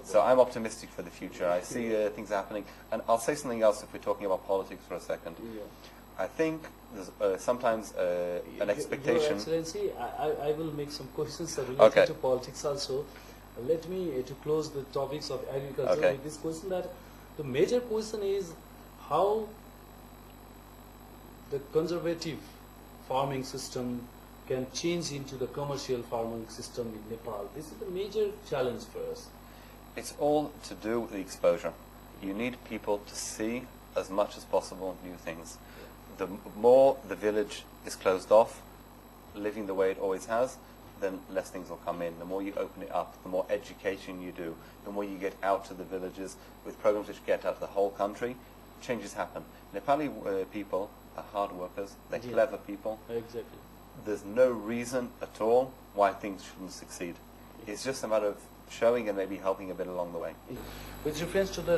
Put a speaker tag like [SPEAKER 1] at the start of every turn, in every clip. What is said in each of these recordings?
[SPEAKER 1] So I'm optimistic for the future. I see things happening. And I'll say something else if we're talking about politics for a second.
[SPEAKER 2] Yeah.
[SPEAKER 1] I think there's sometimes an expectation.
[SPEAKER 2] Your Excellency, I will make some questions related
[SPEAKER 1] Okay.
[SPEAKER 2] to politics also. Let me to close the topics of agriculture
[SPEAKER 1] Okay.
[SPEAKER 2] with this question, that the major question is how the conservative farming system can change into the commercial farming system in Nepal. This is the major challenge for us.
[SPEAKER 1] It's all to do with the exposure. You need people to see as much as possible new things. The more the village is closed off, living the way it always has, then less things will come in. The more you open it up, the more education you do, the more you get out to the villages with programs which get out to the whole country, changes happen. Nepali people are hard workers, they're
[SPEAKER 2] Yeah.
[SPEAKER 1] clever people.
[SPEAKER 2] Exactly.
[SPEAKER 1] There's no reason at all why things shouldn't succeed. It's just a matter of showing and maybe helping a bit along the way.
[SPEAKER 2] With reference to the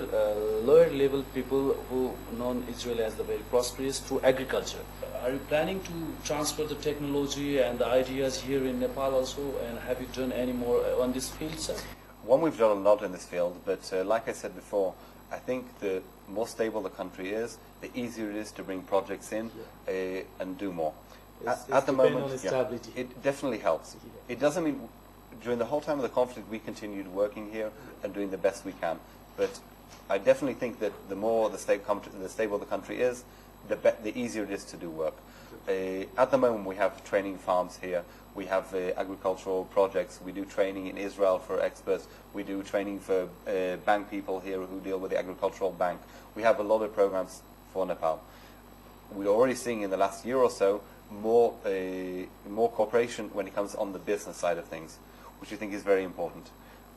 [SPEAKER 2] lower level people who known Israel as the very prosperous through agriculture, are you planning to transfer the technology and the ideas here in Nepal also, and have you done any more on this field, sir?
[SPEAKER 1] One, we've done a lot in this field, but like I said before, I think the more stable the country is, the easier it is to bring projects in and do more.
[SPEAKER 2] It's
[SPEAKER 1] At the
[SPEAKER 2] depend
[SPEAKER 1] moment,
[SPEAKER 2] on stability.
[SPEAKER 1] it definitely helps.
[SPEAKER 2] Yeah.
[SPEAKER 1] It doesn't mean during the whole time of the conflict we continued working here and doing the best we can. But I definitely think that the more the stable the country is, the easier it is to do work. At the moment we have training farms here. We have agricultural projects. We do training in Israel for experts. We do training for bank people here who deal with the agricultural bank. We have a lot of programs for Nepal. We're already seeing in the last year or so more cooperation when it comes on the business side of things, which I think is very important.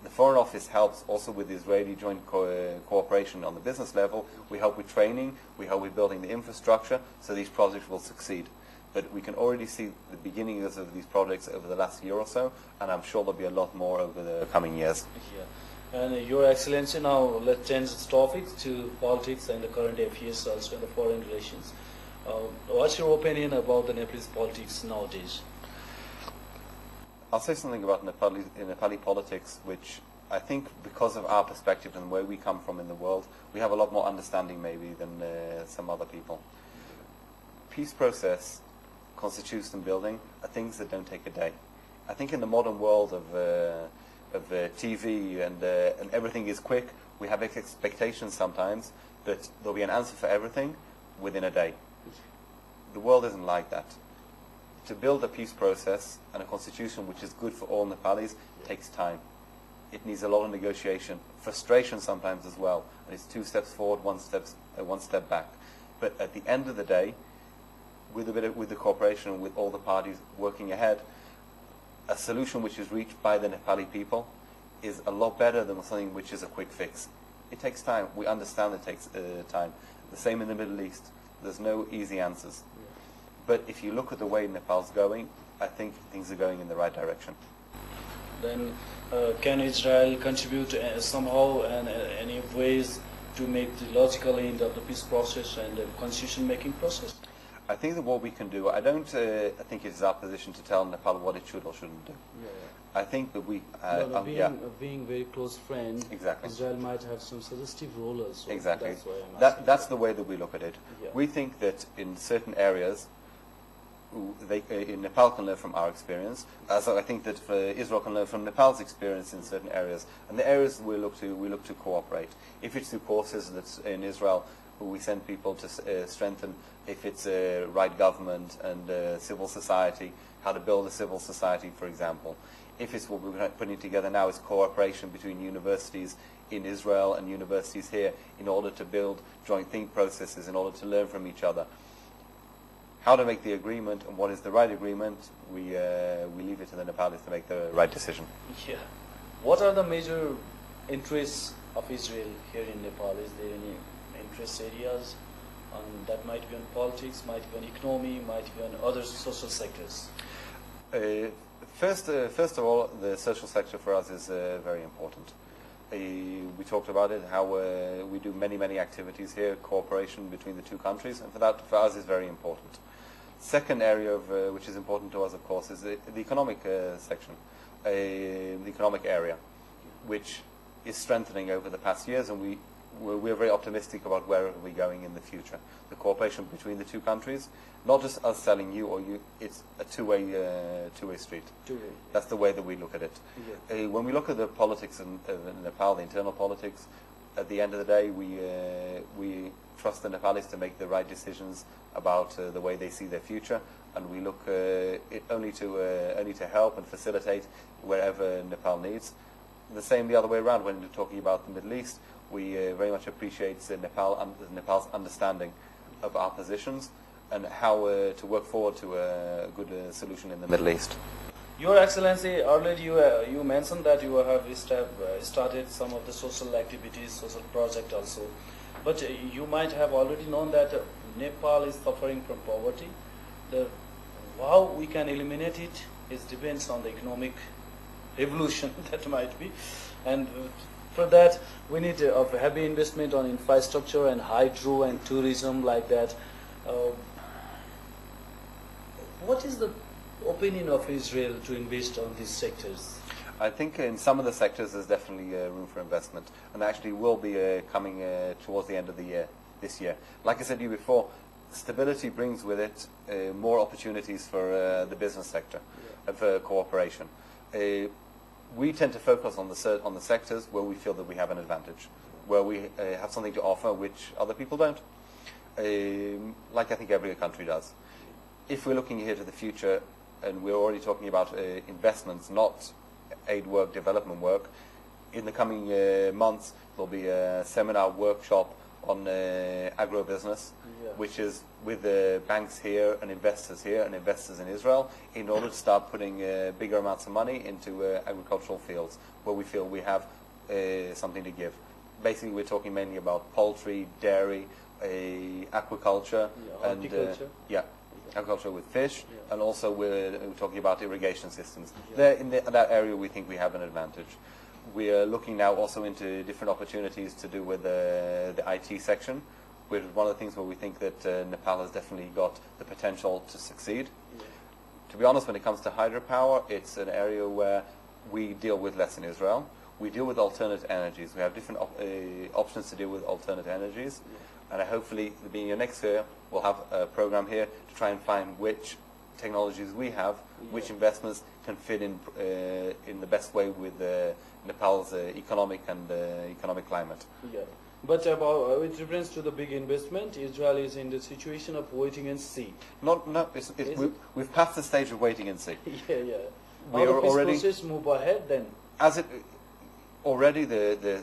[SPEAKER 1] The Foreign Office helps also with the Israeli joint cooperation on the business level. We help with training, we help with building the infrastructure, so these projects will succeed. But we can already see the beginnings of these projects over the last year or so, and I'm sure there'll be a lot more over the coming years.
[SPEAKER 2] Yeah. And Your Excellency, now let's change the topic to politics and the current affairs also, and the foreign relations. What's your opinion about the Nepalese politics nowadays?
[SPEAKER 1] I'll say something about Nepali politics, which I think because of our perspective and where we come from in the world, we have a lot more understanding maybe than some other people. Peace process, constitution building are things that don't take a day. I think in the modern world of TV and everything is quick, we have expectations sometimes that there'll be an answer for everything within a day. The world isn't like that. To build a peace process and a constitution which is good for all Nepalis takes time. It needs a lot of negotiation, frustration sometimes as well. And it's 2 steps forward, 1 step back. But at the end of the day, with the cooperation and with all the parties working ahead, a solution which is reached by the Nepali people is a lot better than something which is a quick fix. It takes time. We understand it takes time. The same in the Middle East. There's no easy answers. But if you look at the way Nepal's going, I think things are going in the right direction.
[SPEAKER 2] Then can Israel contribute somehow and any ways to make the logical end of the peace process and the constitution making process?
[SPEAKER 1] I think that what we can do, I don't think it is our position to tell Nepal what it should or shouldn't do. I think that we...
[SPEAKER 2] being very close friend,
[SPEAKER 1] exactly.
[SPEAKER 2] Israel might have some suggestive role also.
[SPEAKER 1] Exactly.
[SPEAKER 2] That's why I'm asking.
[SPEAKER 1] That's the way that we look at it.
[SPEAKER 2] Yeah.
[SPEAKER 1] We think that in certain areas, in Nepal can learn from our experience, as I think that Israel can learn from Nepal's experience in certain areas. And the areas we look to cooperate. If it's through courses that's in Israel, we send people to strengthen, if it's right government and civil society, how to build a civil society, for example. If it's what we're putting together now is cooperation between universities in Israel and universities here in order to build joint think processes, in order to learn from each other. How to make the agreement and what is the right agreement, we leave it to the Nepalis to make the right decision.
[SPEAKER 2] Yeah. What are the major interests of Israel here in Nepal? Is there any interest areas that might be on politics, might be on economy, might be on other social sectors?
[SPEAKER 1] First of all, the social sector for us is very important. We talked about it, how we do many activities here, cooperation between the two countries, and for us is very important. Second area which is important to us, of course, is the economic section, the economic area, which is strengthening over the past years, and we're very optimistic about where we're going in the future. The cooperation between the two countries, not just us selling you or you, it's a two-way street.
[SPEAKER 2] Two-way.
[SPEAKER 1] That's the way that we look at it.
[SPEAKER 2] Yeah.
[SPEAKER 1] When we look at the politics in Nepal, the internal politics, at the end of the day, we trust the Nepalis to make the right decisions about the way they see their future, and we look only to help and facilitate wherever Nepal needs. The same the other way around when we're talking about the Middle East. We very much appreciate Nepal's understanding of our positions and how to work forward to a good solution in the Middle East.
[SPEAKER 2] Your Excellency, earlier you mentioned that you have started some of the social activities, social project also. But you might have already known that Nepal is suffering from poverty. How we can eliminate it depends on the economic revolution that might be. And for that, we need a heavy investment on infrastructure and hydro and tourism like that. What is the opinion of Israel to invest on these sectors?
[SPEAKER 1] I think in some of the sectors there's definitely room for investment, and actually will be coming towards the end of the year, this year. Like I said to you before, stability brings with it more opportunities for the business sector, for cooperation. We tend to focus on the sectors where we feel that we have an advantage, where we have something to offer which other people don't, like I think every country does. If we're looking here to the future, and we're already talking about investments, not aid work, development work, in the coming months there'll be a seminar workshop on agribusiness, which is with the banks here and investors in Israel, in order to start putting bigger amounts of money into agricultural fields where we feel we have something to give. Basically, we're talking mainly about poultry, dairy, aquaculture, and agriculture with fish, and also we're talking about irrigation systems. There, in that area, we think we have an advantage. We are looking now also into different opportunities to do with the IT section, which is one of the things where we think that Nepal has definitely got the potential to succeed. To be honest, when it comes to hydropower, it's an area where we deal with less in Israel. We deal with alternate energies. We have different options to deal with alternate energies. And hopefully, at the beginning of next year, we'll have a program here to try and find which technologies we have, which investments can fit in the best way with Nepal's economic climate.
[SPEAKER 2] But with reference to the big investment, Israel is in the situation of waiting and see.
[SPEAKER 1] We've passed the stage of waiting and see.
[SPEAKER 2] How the peace process move ahead then?
[SPEAKER 1] As it already the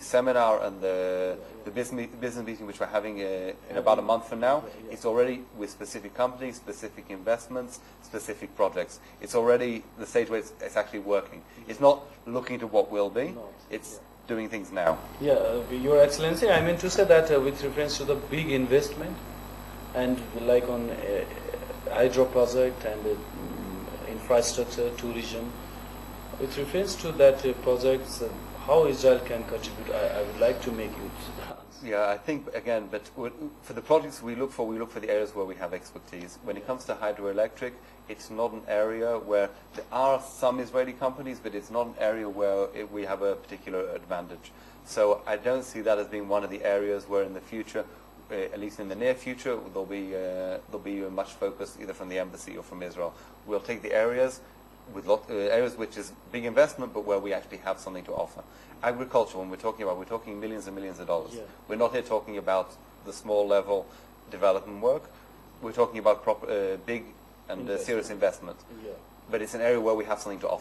[SPEAKER 1] seminar and the business meeting which we're having in about a month from now, it's already with specific companies, specific investments, specific projects. It's already the stage where it's actually working. It's not looking to what will be. It's doing things now.
[SPEAKER 2] Your Excellency, I meant to say that with reference to the big investment and like on hydro project and infrastructure, tourism, with reference to that projects, how Israel can contribute, I would like to make use.
[SPEAKER 1] I think again, but for the projects we look for the areas where we have expertise. When it comes to hydroelectric, it's not an area where there are some Israeli companies, but it's not an area where we have a particular advantage. So I don't see that as being one of the areas where in the future, at least in the near future, there'll be much focus either from the embassy or from Israel. We'll take the areas with areas which is big investment, but where we actually have something to offer. Agriculture, when we're talking millions and millions of dollars. We're not here talking about the small level development work. We're talking about big and serious investment. But it's an area where we have something to offer.